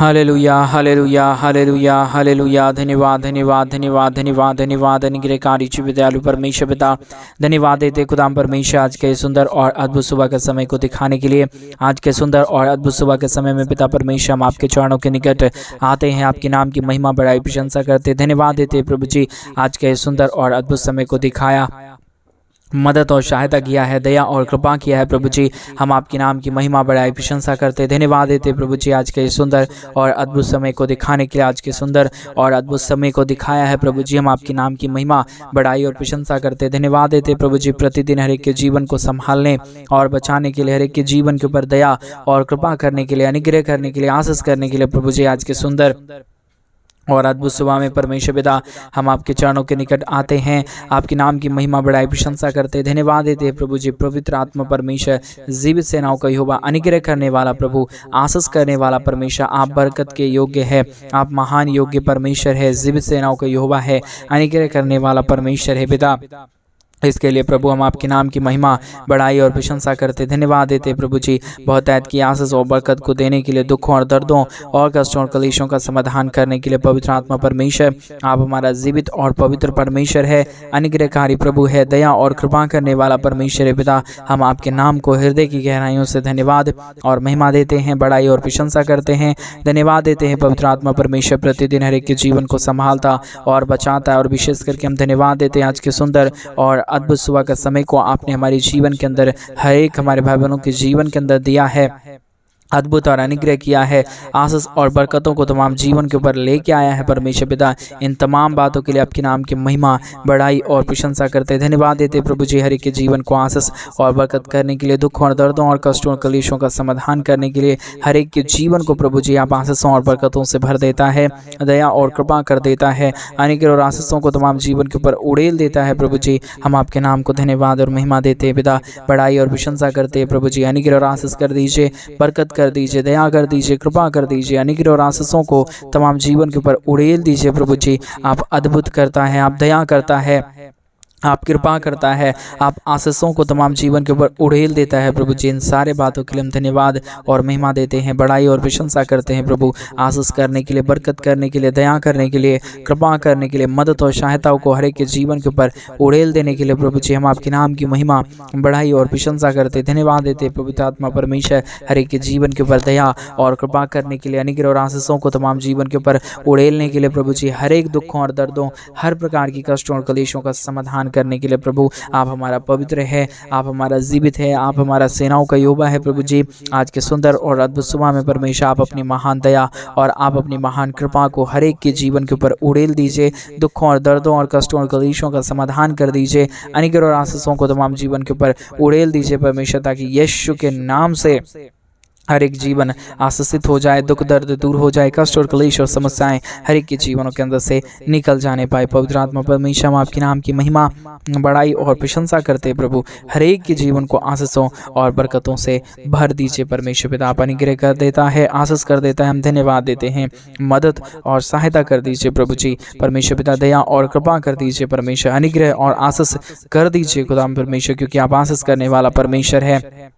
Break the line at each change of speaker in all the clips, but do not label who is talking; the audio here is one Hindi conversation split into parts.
Hallelujah hallelujah hallelujah hallelujah. धन्यवाद धन्यवाद धन्यवाद धन्यवाद धन्यवाद अनुग्रहकारी विदयालु परमेश्वर पिता, धन्यवाद देते खुदाम परमेश्वर आज के सुंदर और अद्भुत सुबह के समय को दिखाने के लिए। आज के सुंदर और अद्भुत सुबह के समय में पिता परमेश्वर हम आपके चरणों के निकट आते हैं, आपके नाम की महिमा बड़ाई प्रशंसा करते, धन्यवाद देते प्रभु जी। आज के सुंदर और अद्भुत समय को दिखाया, मदद और सहायता किया है, दया और कृपा किया है प्रभु जी। हम आपके नाम की महिमा बड़ाई प्रशंसा करते, धन्यवाद देते प्रभु जी। आज के सुंदर और अद्भुत समय को दिखाने के लिए, आज के सुंदर और अद्भुत समय को दिखाया है प्रभु जी। हम आपके नाम की महिमा बड़ाई और प्रशंसा करते, धन्यवाद देते प्रभु जी। प्रतिदिन हर एक के जीवन को संभालने और बचाने के लिए, हर एक के जीवन के ऊपर दया और कृपा करने के लिए, अनुग्रह करने के लिए, आशीष करने के लिए प्रभु जी। आज के सुंदर और अद्भुत सुबह में परमेश्वर पिता हम आपके चरणों के निकट आते हैं, आपके नाम की महिमा बड़ाई प्रशंसा करते, धन्यवाद देते हैं प्रभु जी। पवित्र आत्मा परमेश्वर, जीवित सेनाओं का यहोवा, अनुग्रह करने वाला प्रभु, आशीष करने वाला परमेश्वर, आप बरकत के योग्य है, आप महान योग्य परमेश्वर है, जीवित सेनाओं का यहोवा है, अनुग्रह करने वाला परमेश्वर है पिता। इसके लिए प्रभु हम आपके नाम की महिमा बड़ाई और प्रशंसा करते, धन्यवाद देते प्रभु जी। बहुत ऐत की आशीष और बरकत को देने के लिए, दुखों और दर्दों और कष्टों और कलेशों का समाधान करने के लिए पवित्र आत्मा परमेश्वर, आप हमारा जीवित और पवित्र परमेश्वर है, अनुग्रहकारी प्रभु है, दया और कृपा करने वाला परमेश्वर है पिता। हम आपके नाम को हृदय की गहराइयों से धन्यवाद और महिमा देते हैं, बड़ाई और प्रशंसा करते हैं, धन्यवाद देते हैं पवित्र आत्मा परमेश्वर। प्रतिदिन हर एक के जीवन को संभालता और बचाता है, और विशेष करके हम धन्यवाद देते हैं आज के सुंदर और अद्भुत सुबह का समय को आपने हमारे जीवन के अंदर, हर एक हमारे भाई बहनों के जीवन के अंदर दिया है, अद्भुत और अनुग्रह किया है, आशीष और बरकतों को तमाम जीवन के ऊपर लेके आया है परमेश्वर पिता। इन तमाम बातों के लिए आपके नाम की महिमा बड़ाई और प्रशंसा करते, धन्यवाद देते प्रभु जी। हर एक के जीवन को आशीष और बरकत करने के लिए, दुखों और दर्दों और कष्टों और कलेशों का समाधान करने के लिए, हर एक के जीवन को प्रभु जी आप आशीषों और बरकतों से भर देता है, दया और कृपा कर देता है, अनुग्रह और आशीषों को तमाम जीवन के ऊपर उड़ेल देता है प्रभु जी। हम आपके नाम को धन्यवाद और महिमा देते हैं पिता, बड़ाई और प्रशंसा करते हैं प्रभु जी। अनुग्रह और आशीष कर दीजिए, बरकत कर दीजिए, दया कर दीजिए, कृपा कर दीजिए, अनुग्रह और आशीषों को तमाम जीवन के ऊपर उड़ेल दीजिए प्रभु जी। आप अद्भुत करता है, आप दया करता है, आप कृपा करता है, आप आशीषों को तमाम जीवन के ऊपर उड़ेल देता है प्रभु जी। इन सारे बातों के लिए हम धन्यवाद और महिमा देते हैं, बड़ाई और प्रशंसा करते हैं प्रभु। आशीष करने के लिए, बरकत करने के लिए, दया करने के लिए, कृपा करने के लिए, मदद और सहायताओं को हर एक के जीवन के ऊपर उड़ेल देने के लिए प्रभु जी हम आपके नाम की महिमा बड़ाई और प्रशंसा करते, धन्यवाद देते हैं पवित्र आत्मा परमेश्वर। हर एक के जीवन के ऊपर दया और कृपा करने के लिए, अनुग्रह और आशीषों को तमाम जीवन के ऊपर उड़ेलने के लिए प्रभु जी। हर एक दुखों और दर्दों, हर प्रकार की कष्टों और कलेशों का समाधान करने के लिए प्रभु आप हमारा पवित्र है, आप हमारा जीवित है, आप हमारा सेनाओं का यहोवा है प्रभु जी। आज के सुंदर और अद्भुत सुबह में परमेश्वर आप अपनी महान दया और आप अपनी महान कृपा को हर एक के जीवन के ऊपर उड़ेल दीजिए, दुखों और दर्दों और कष्टों और कलेशों का समाधान कर दीजिए, अनुग्रह और आशीषों को तमाम जीवन के ऊपर उड़ेल दीजिए परमेश्वर, ताकि यीशु के नाम से हर एक जीवन आशीषित हो जाए, दुख दर्द दूर हो जाए, कष्ट और क्लेश और समस्याएं हर एक के जीवनों के अंदर से निकल जाने पाए। पवित्र आत्मा परमेश्वर हम आपके नाम की महिमा बड़ाई और प्रशंसा करते प्रभु। हर एक के जीवन को आशीषों और बरकतों से भर दीजिए परमेश्वर पिता। आप अनुग्रह कर देता है, आशीष कर देता है, हम धन्यवाद देते हैं, मदद और सहायता कर दीजिए प्रभु जी। परमेश्वर पिता दया और कृपा कर दीजिए परमेश्वर, अनुग्रह और आशीष कर दीजिए खुदा परमेश्वर, क्योंकि आप आशीष करने वाला परमेश्वर है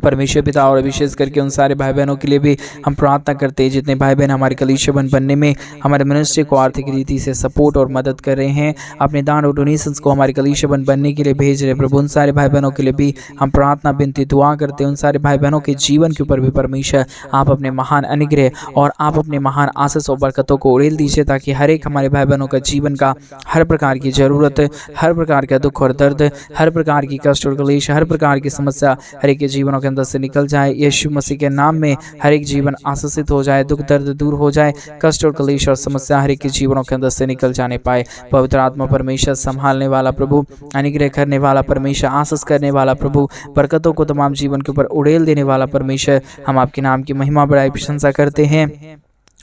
परमेश्वर पिता। और विशेष करके उन सारे भाई बहनों के लिए भी हम प्रार्थना करते हैं जितने भाई बहन हमारे कलीसिया बनने में हमारे मिनिस्ट्री को आर्थिक रीति से सपोर्ट और मदद कर रहे हैं, अपने दान और डोनेशंस को हमारे कलीसिया बनने के लिए भेज रहे प्रभु। उन सारे भाई बहनों के लिए भी हम प्रार्थना विनती दुआ करते हैं। उन सारे भाई बहनों के जीवन के ऊपर भी परमेश्वर आप अपने महान अनुग्रह और आप अपने महान आशीष और बरकतों को उड़ेल दीजिए, ताकि हर एक हमारे भाई बहनों का जीवन का हर प्रकार की जरूरत, हर प्रकार का दुख और दर्द, हर प्रकार की कष्ट और क्लेश, हर प्रकार की समस्या हर एक के जीवनों के अंदर से निकल जाए। यीशु मसीह के नाम में हर एक जीवन आशीषित हो जाए, दुख दर्द दूर हो जाए, कष्ट और क्लेश और समस्या हर एक के जीवनों के अंदर से निकल जाने पाए। पवित्र आत्मा परमेश्वर संभालने वाला प्रभु, अनुग्रह करने वाला परमेश्वर, आशीष करने वाला प्रभु, बरकतों को तमाम जीवन के ऊपर उड़ेल देने वाला परमेश्वर, हम आपके नाम की महिमा बड़ाई प्रशंसा करते हैं,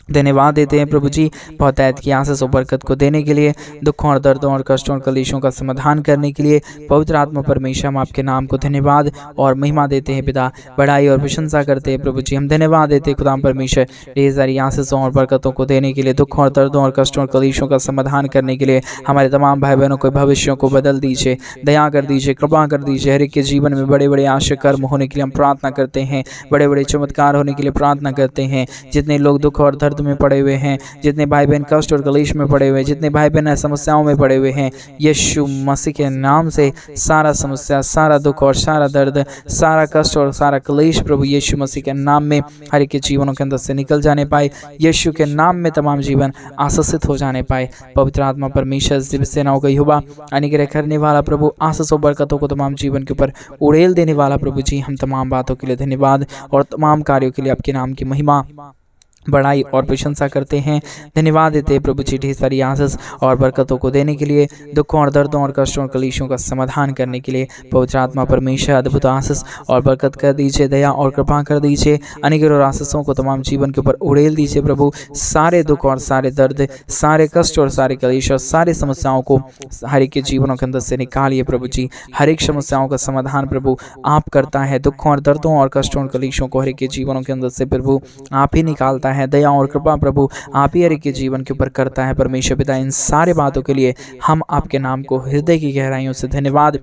धन्यवाद देते हैं प्रभु जी। बहुत ऐत की आशीष और बरकत को देने के लिए, दुखों और दर्दों और कष्टों और कलेशों का समाधान करने के लिए पवित्र आत्मा परमेश्वर हम आपके नाम को धन्यवाद और महिमा देते हैं पिता, बड़ाई और प्रशंसा करते हैं प्रभु जी। हम धन्यवाद देते हैं खुदा परमेश्वर ढेर सारी आशीषों और बरकतों को देने के लिए, दुखों और दर्दों और कष्टों और कलेशों का समाधान करने के लिए। हमारे तमाम भाई बहनों के भविष्यों को बदल दीजिए, दया कर दीजिए, कृपा कर दीजिए। हर एक के जीवन में बड़े बड़े आशा कर्म होने के लिए हम प्रार्थना करते हैं, बड़े बड़े चमत्कार होने के लिए प्रार्थना करते हैं। जितने लोग दुख और दर्द में पड़े हुए हैं, जितने भाई बहन कष्ट और कलेश में पड़े हुए हैं, जितने भाई बहन समस्याओं में पड़े हुए हैं, यीशु मसीह के नाम से सारा समस्या, सारा दुख और सारा दर्द, सारा कष्ट और सारा कलेश प्रभु यीशु मसीह के नाम में हर एक के जीवनों के अंदर से निकल जाने पाए। यीशु के नाम में तमाम जीवन आशीषित हो जाने पाए। पवित्र आत्मा परमेश्वर दिव्य सेनाओं का यहोवा अनुग्रह करने वाला प्रभु, आशीष और बरकतों को तमाम जीवन के ऊपर उड़ेल देने वाला प्रभु जी, हम तमाम बातों के लिए धन्यवाद और तमाम कार्यों के लिए आपके नाम की महिमा, बड़ाई और प्रशंसा करते हैं। धन्यवाद देते हैं प्रभु जी ढेर सारी आशीष और बरकतों को देने के लिए, दुखों और दर्दों और कष्टों और कलेशों का समाधान करने के लिए। पवित्र आत्मा परमेश्वर अद्भुत आशीष और बरकत कर दीजिए, दया और कृपा कर दीजिए, अनुग्रह और आशीषों को तमाम जीवन के ऊपर उड़ेल दीजिए प्रभु। सारे दुख और सारे दर्द, सारे कष्ट और सारे कलेश और सारी समस्याओं को हर एक के जीवनों के अंदर से निकालिए प्रभु जी। हर एक समस्याओं का समाधान प्रभु आप करता है, दुखों और दर्दों और कष्टों और कलेशों को हर एक के जीवनों के अंदर से प्रभु आप ही निकालता है। दया और कृपा प्रभु आप ही हर एक के जीवन के ऊपर करता है परमेश्वर पिता। इन सारे बातों के लिए हम आपके नाम को हृदय की गहराइयों से धन्यवाद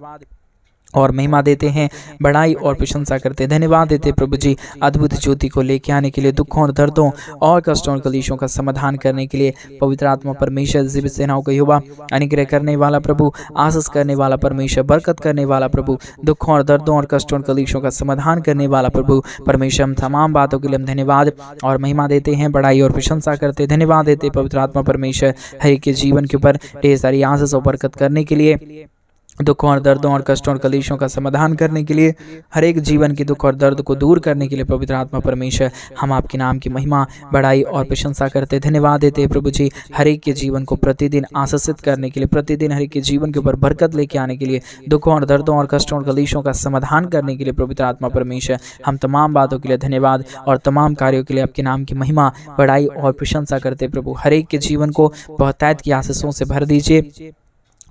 और महिमा देते हैं, बड़ाई और प्रशंसा करते हैं। धन्यवाद देते प्रभु जी अद्भुत ज्योति को लेके आने के लिए, दुखों और दर्दों और कष्टों और कलेशों का समाधान करने के लिए। पवित्र आत्मा परमेश्वर दिव्य सेनाओं का यहोवा अनुग्रह करने वाला प्रभु, आशीष करने वाला परमेश्वर, बरकत करने वाला प्रभु, दुखों और दर्दों और कष्टों और कलेशों का समाधान करने वाला प्रभु परमेश्वर, हम तमाम बातों के लिए हम धन्यवाद और महिमा देते हैं, बड़ाई और प्रशंसा करते हैं। धन्यवाद देते पवित्र आत्मा परमेश्वर हर एक के जीवन के ऊपर ढेर सारी आशीष और बरकत करने के लिए, दुखों और दर्दों और कष्टों और कलेशों का समाधान करने के लिए, हर एक जीवन के दुख और दर्द को दूर करने के लिए। पवित्र आत्मा परमेश्वर हम आपके नाम की महिमा, बड़ाई और प्रशंसा करते, धन्यवाद देते हैं प्रभु जी हर एक के जीवन को प्रतिदिन आशीषित करने के लिए, प्रतिदिन हर एक के जीवन के ऊपर बरकत लेके आने के लिए, दुखों और दर्दों और कष्टों और कलेशों का समाधान करने के लिए। पवित्र आत्मा परमेश्वर हम तमाम बातों के लिए धन्यवाद और तमाम कार्यों के लिए आपके नाम की महिमा, बड़ाई और प्रशंसा करते प्रभु। हर एक के जीवन को बहुतायत की आशीषों से भर दीजिए,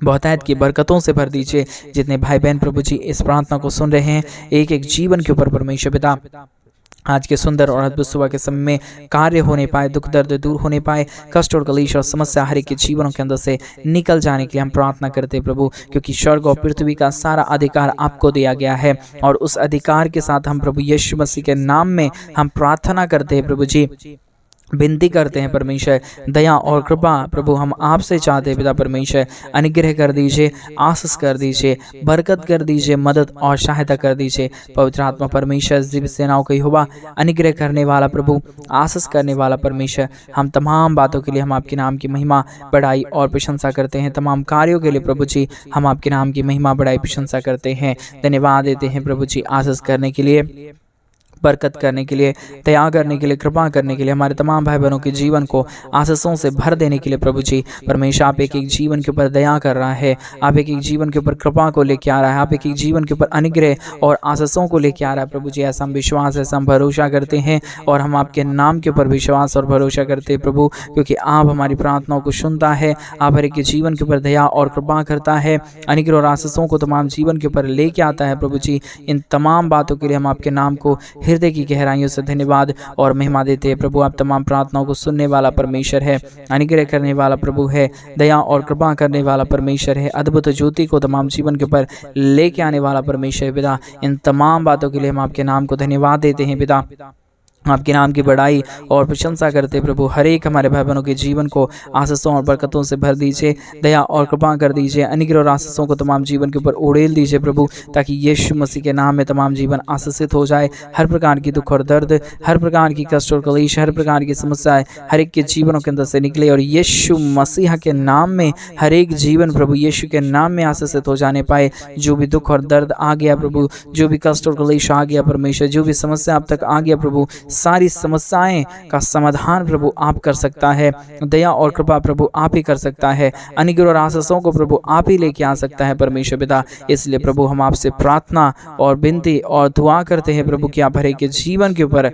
बहुतायत की बरकतों से भर दीजिए। जितने भाई बहन प्रभु जी इस प्रार्थना को सुन रहे हैं, एक एक जीवन के ऊपर परमेश्वर पिता आज के सुंदर और अद्भुत सुबह के समय में कार्य होने पाए, दुख दर्द दूर होने पाए, कष्ट और कलेश और समस्या हर एक के जीवनों के अंदर से निकल जाने के लिए हम प्रार्थना करते हैं प्रभु, क्योंकि स्वर्ग और पृथ्वी का सारा अधिकार आपको दिया गया है। और उस अधिकार के साथ हम प्रभु यीशु मसीह के नाम में हम प्रार्थना करते हैं प्रभु जी, विनती करते हैं परमेश्वर, दया और कृपा प्रभु हम आपसे चाहते हैं पिता परमेश्वर, अनुग्रह कर दीजिए, आशीष कर दीजिए, बरकत कर दीजिए, मदद और सहायता कर दीजिए। पवित्र आत्मा परमेश्वर दिव्य सेनाओं का यहोवा अनुग्रह करने वाला प्रभु, आशीष करने वाला परमेश्वर, हम तमाम बातों के लिए हम आपके नाम की महिमा, बड़ाई और प्रशंसा करते हैं। तमाम कार्यों के लिए प्रभु जी हम आपके नाम की महिमा, बड़ाई, प्रशंसा करते हैं। धन्यवाद देते हैं प्रभु जी आशीष करने के लिए, बरकत करने के लिए, दया करने के लिए, कृपा करने के लिए, हमारे तमाम भाई बहनों के जीवन को आशीषों से भर देने के लिए। प्रभु जी परमेश्वर आप एक एक जीवन के ऊपर दया कर रहा है, आप एक एक जीवन के ऊपर कृपा को लेके आ रहा है, आप एक एक जीवन के ऊपर अनुग्रह और आशीषों को लेके आ रहा है प्रभु जी। ऐसा हम विश्वास, ऐसा हम भरोसा करते हैं और हम आपके नाम के ऊपर विश्वास और भरोसा करते हैं प्रभु, क्योंकि आप हमारी प्रार्थनाओं को सुनता है, आप हर एक के जीवन के ऊपर दया और कृपा करता है, अनुग्रह और आशीषों को तमाम जीवन के ऊपर लेके आता है प्रभु जी। इन तमाम बातों के लिए हम आपके नाम को हृदय की गहराइयों से धन्यवाद और महिमा देते हैं प्रभु। आप तमाम प्रार्थनाओं को सुनने वाला परमेश्वर है, अनुग्रह करने वाला प्रभु है, दया और कृपा करने वाला परमेश्वर है, अद्भुत ज्योति को तमाम जीवन के ऊपर लेके आने वाला परमेश्वर है पिता। इन तमाम बातों के लिए हम आपके नाम को धन्यवाद देते हैं पिता, आपके नाम की बड़ाई और प्रशंसा करते प्रभु। हर एक हमारे भाई बहनों के जीवन को आशीषों और बरकतों से भर दीजिए, दया और कृपा कर दीजिए, अनुग्रह और आशीषों को तमाम जीवन के ऊपर उड़ेल दीजिए प्रभु, ताकि यीशु मसीह के नाम में तमाम जीवन आशीषित हो जाए। हर प्रकार की दुख और दर्द, हर प्रकार की कष्ट और कलेश, हर प्रकार की समस्याएं हर एक के जीवनों के अंदर से निकले और यीशु मसीह के नाम में हर एक जीवन प्रभु यीशु के नाम में आशीषित हो जाने पाए। जो भी दुख और दर्द आ गया प्रभु, जो भी कष्ट और कलेश आ गया परमेश्वर, जो भी समस्या अब तक आ गया प्रभु, सारी समस्याएं का समाधान प्रभु आप कर सकता है। दया और कृपा प्रभु आप ही कर सकता है, अनुग्रह और आशीषों को प्रभु आप ही लेके आ सकता है परमेश्वर पिता। इसलिए प्रभु हम आपसे प्रार्थना और विनती और दुआ करते हैं प्रभु कि आप हर एक के जीवन के ऊपर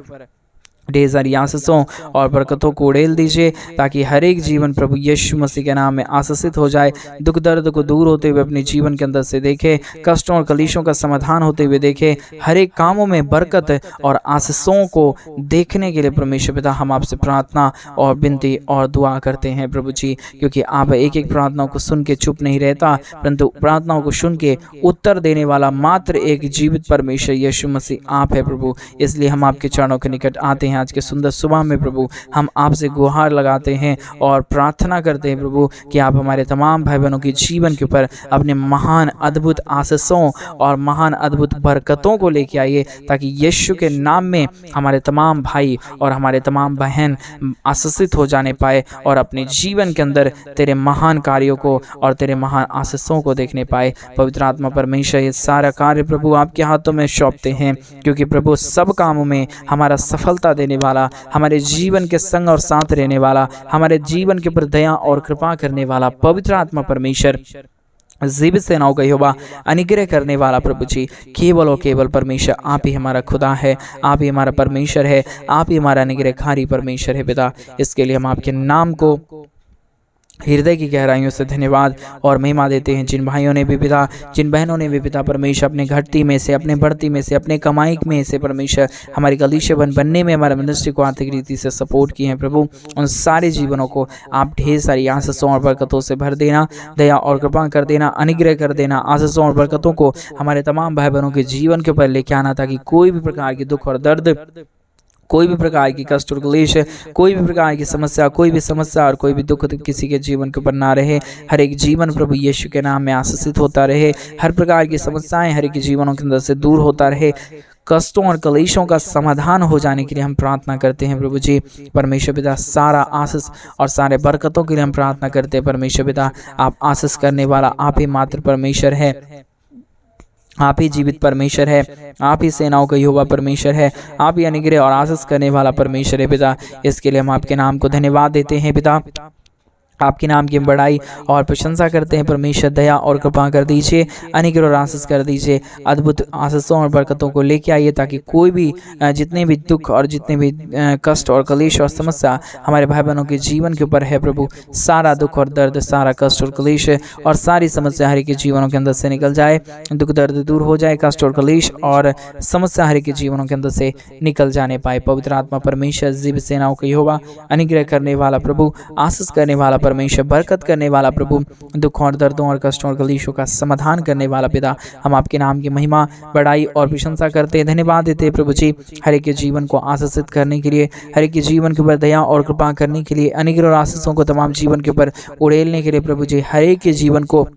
ढेर सारी आशीषों और बरकतों को उड़ेल दीजिए, ताकि हर एक जीवन प्रभु यीशु मसीह के नाम में आशीषित हो जाए। दुख दर्द को दूर होते हुए अपने जीवन के अंदर से देखे, कष्टों और कलेशों का समाधान होते हुए देखे, हर एक कामों में बरकत और आशीषों को देखने के लिए परमेश्वर पिता हम आपसे प्रार्थना और विनती और दुआ करते हैं प्रभु जी, क्योंकि आप एक एक प्रार्थनाओं को सुन के चुप नहीं रहता, परंतु प्रार्थनाओं को सुन के उत्तर देने वाला मात्र एक जीवित परमेश्वर यीशु मसीह आप है प्रभु। इसलिए हम आपके चरणों के निकट आते हैं, आज के सुंदर सुबह में प्रभु हम आपसे गुहार लगाते हैं और प्रार्थना करते हैं प्रभु कि आप हमारे तमाम भाई बहनों के जीवन के ऊपर अपने महान अद्भुत आशीषों और महान अद्भुत बरकतों को लेके आइए, ताकि यीशु के नाम में हमारे तमाम भाई और हमारे तमाम बहन आशीषित हो जाने पाए और अपने जीवन के अंदर तेरे महान कार्यों को और तेरे महान आशीषों को देखने पाए। पवित्र आत्मा परमेश्वर, ये सारा कार्य प्रभु आपके हाथों में सौंपते हैं, क्योंकि प्रभु सब कामों में हमारा सफलता देने वाला, हमारे जीवन के संग और साथ रहने वाला, हमारे जीवन के ऊपर दया और कृपा करने वाला पवित्र आत्मा परमेश्वर, जीवित सेनाओं का यहोवा, अनुग्रह करने वाला प्रभु जी, केवल और केवल परमेश्वर आप ही हमारा खुदा है, आप ही हमारा परमेश्वर है, आप ही हमारा अनुग्रहकारी परमेश्वर है पिता। इसके लिए हम आपके नाम को हृदय की गहराइयों से धन्यवाद और महिमा देते हैं। जिन भाइयों ने भी पिता, जिन बहनों ने भी पिता परमेश्वर अपने घटती में से, अपने बढ़ती में से, अपने कमाई में से परमेश्वर हमारी कलीसिया बनने में हमारे मिनिस्ट्री को आर्थिक रीति से सपोर्ट किए हैं प्रभु, उन सारे जीवनों को आप ढेर सारी आशीषों और बरकतों से भर देना, दया और कृपा कर देना, अनुग्रह कर देना। आशीषों और बरकतों को हमारे तमाम भाई बहनों के जीवन के ऊपर लेके आना, ताकि कोई भी प्रकार की दुख और दर्द, कोई भी प्रकार की कष्ट और क्लेश, कोई भी प्रकार की समस्या, कोई भी समस्या और कोई भी दुख किसी के जीवन के ऊपर ना रहे। हर एक जीवन प्रभु यीशु के नाम में आशीषित होता रहे। हर प्रकार की समस्याएं हर एक जीवनों के अंदर से दूर होता रहे। कष्टों और क्लेशों का समाधान हो जाने के लिए हम प्रार्थना करते हैं प्रभु जी। परमेश्वर पिता, सारा आशीष और सारे बरकतों के लिए हम प्रार्थना करते हैं परमेश्वर पिता। आप आशीष करने वाला आप ही मात्र परमेश्वर है, आप ही जीवित परमेश्वर है, आप ही सेनाओं का यहोवा परमेश्वर है, आप ही अनुग्रह और आशीष करने वाला परमेश्वर है पिता। इसके लिए हम आपके नाम को धन्यवाद देते हैं पिता। आपके नाम की बड़ाई और प्रशंसा करते हैं परमेश्वर। दया और कृपा कर दीजिए, अनुग्रह और आशीष कर दीजिए। अद्भुत आशीषों और बरकतों को लेके आइए, ताकि कोई भी जितने भी दुख और जितने भी कष्ट और क्लेश और समस्या हमारे भाई बहनों के जीवन के ऊपर है प्रभु, सारा दुख और दर्द, सारा कष्ट और क्लेश और सारी समस्या हर के जीवनों के अंदर से निकल जाए। दुख दर्द दूर हो जाए, कष्ट और क्लेश और समस्या हर के जीवनों के अंदर से निकल जाने पाए। पवित्र आत्मा परमेश्वर, जीवित सेनाओं का यहोवा, अनुग्रह करने वाला प्रभु, आशीष करने वाला परमेश्वर, बरकत करने वाला प्रभु, दुखों और दर्दों और कष्टों और क्लेशों का समाधान करने वाला पिता, हम आपके नाम की महिमा, बड़ाई और प्रशंसा करते हैं, धन्यवाद देते हैं प्रभु जी। हर एक के जीवन को आशीषित करने के लिए, हर एक के जीवन के ऊपर दया और कृपा करने के लिए, अनुग्रह और आशीषों को तमाम जीवन के ऊपर उड़ेलने के लिए प्रभु जी, हर एक के जीवन को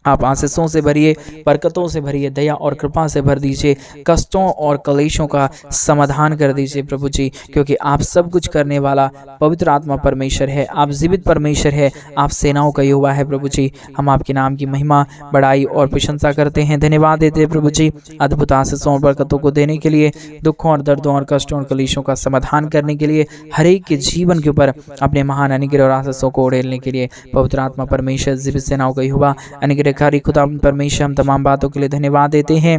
आप आशीषों से भरिए, बरकतों से भरिए, दया और कृपा से भर दीजिए। कष्टों और क्लेशों का समाधान कर दीजिए प्रभु जी, क्योंकि आप सब कुछ करने वाला पवित्र आत्मा परमेश्वर है, आप जीवित परमेश्वर है, आप सेनाओं का यहोवा है प्रभु जी। हम आपके नाम की महिमा, बड़ाई और प्रशंसा करते हैं, धन्यवाद देते हैं प्रभु जी, अद्भुत आशीषों और बरकतों को देने के लिए, दुखों और दर्दों और कष्टों और क्लेशों का समाधान करने के लिए, हर एक के जीवन के ऊपर अपने महान अनुग्रह और आशीषों को उड़ेलने के लिए। पवित्र आत्मा परमेश्वर, जीवित सेनाओं का यहोवा, अनुग्रह खुदा परमेश्वर, हम तमाम बातों के लिए धन्यवाद देते हैं,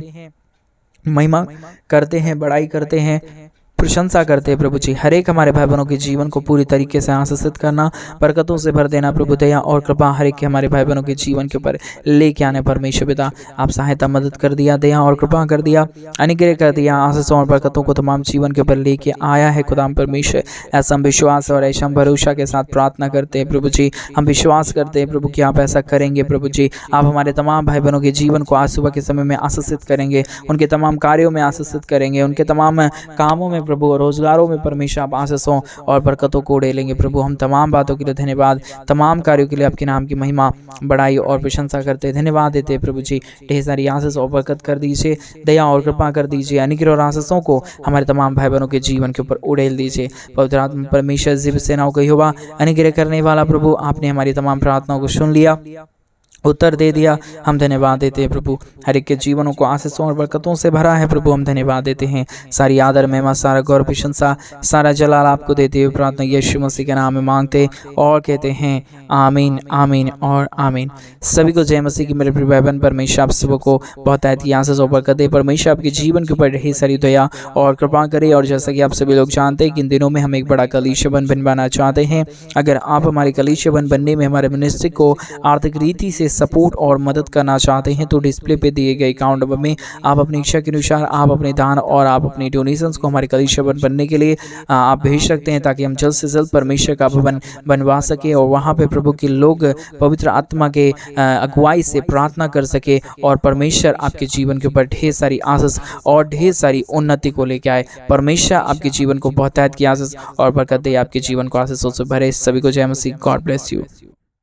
महिमा करते हैं, बड़ाई करते हैं, प्रशंसा करते हैं प्रभु जी। हर एक हमारे भाई बहनों के जीवन को पूरी तरीके से आशीषित करना, बरकतों से भर देना प्रभु, दया और कृपा हर एक के हमारे भाई बहनों के जीवन के ऊपर लेके आने परमेश्वर पिता। आप सहायता मदद कर दिया, दया और कृपा कर दिया, अनुग्रह कर दिया, आशीषों और बरकतों को तमाम जीवन के ऊपर लेके आया है खुदा परमेश्वर। ऐसा हम विश्वास और ऐसा हम भरोसा के साथ प्रार्थना करते हैं प्रभु जी। हम विश्वास करते हैं प्रभु कि आप ऐसा करेंगे प्रभु जी। आप हमारे तमाम भाई बहनों के जीवन को आज सुबह के समय में आशीषित करेंगे, उनके तमाम कार्यों में आशीषित करेंगे, उनके तमाम कामों में प्रभु, रोजगारों में परमेश्वर आप आशीषों और बरकतों को उड़ेलेंगे प्रभु। हम तमाम बातों के लिए धन्यवाद, तमाम कार्यों के लिए आपके नाम की महिमा, बड़ाई और प्रशंसा करते, धन्यवाद देते हैं प्रभु जी। ढेर सारी आशीष और बरकत कर दीजिए, दया और कृपा कर दीजिए, अनुग्रह और आशीषों को हमारे तमाम भाई बहनों के जीवन के ऊपर उड़ेल दीजिए। पवित्र आत्मा परमेश्वर, जीवित सेनाओं का यहोवा, अनुग्रह करने वाला प्रभु, आपने हमारी तमाम प्रार्थनाओं को सुन लिया, उत्तर दे दिया। हम धन्यवाद देते हैं प्रभु, हर एक के जीवनों को आशीषों और बरकतों से भरा है प्रभु। हम धन्यवाद देते हैं, सारी आदर महिमा, सारा गौरव प्रशंसा, सारा जलाल आपको देते हुए प्रार्थना यीशु मसीह के नाम में मांगते और कहते हैं आमीन, आमीन और आमीन। सभी को जय मसीह की। मेरे प्रिय भाई बहन, परमेश्वर आप सबको को बहुत आशीष और बरकत दे। परमेश्वर आपके जीवन के ऊपर ढेर सारी दया और कृपा करे। और जैसा कि आप सभी लोग जानते हैं कि इन दिनों में हम एक बड़ा कलीसिया बनवाना चाहते हैं। अगर आप हमारे कलीसिया बनने में, हमारे मिनिस्ट्री को आर्थिक रीति से से सपोर्ट और मदद करना चाहते हैं तो डिस्प्ले पे दिए गए अकाउंट नंबर में आप अपनी इच्छा के अनुसार आप अपने दान और आप अपने डोनेशंस को हमारे कलीसिया बनने के लिए आप भेज सकते हैं, ताकि हम जल्द से जल्द परमेश्वर का भवन बनवा सके और वहाँ पे प्रभु के लोग पवित्र आत्मा के अगुवाई से प्रार्थना कर सके और परमेश्वर आपके जीवन के ऊपर ढेर सारी आशीष और ढेर सारी उन्नति को लेकर आए। परमेश्वर आपके जीवन को बहुतायत की आशीष और बरकत दे, आपके जीवन को आशीषों से भरे। सभी को जय मसीह। God bless you.